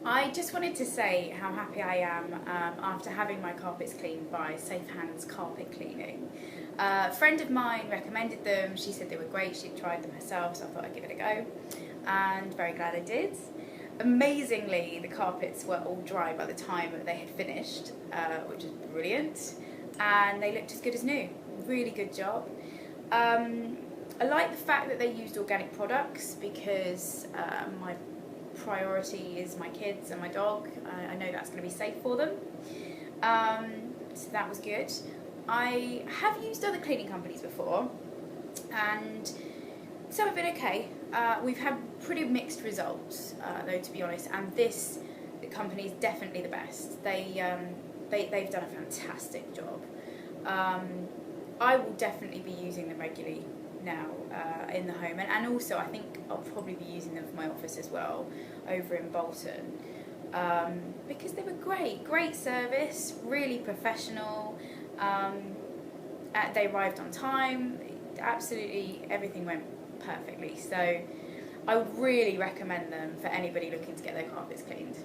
I just wanted to say how happy I am after having my carpets cleaned by Safe Hands Carpet Cleaning. A friend of mine recommended them. She said they were great. She'd tried them herself, so I thought I'd give it a go, and very glad I did. Amazingly, the carpets were all dry by the time that they had finished, which is brilliant, and they looked as good as new. Really good job. I like the fact that they used organic products because my priority is my kids and my dog. I know that's going to be safe for them. So that was good. I have used other cleaning companies before, and some have been okay. We've had pretty mixed results, though, to be honest, and this company is definitely the best. They've done a fantastic job. I will definitely be using them regularly now in the home, and also I think I'll probably be using them for my office as well over in Bolton, because they were great service, really professional. They arrived on time, absolutely everything went perfectly, so I would really recommend them for anybody looking to get their carpets cleaned.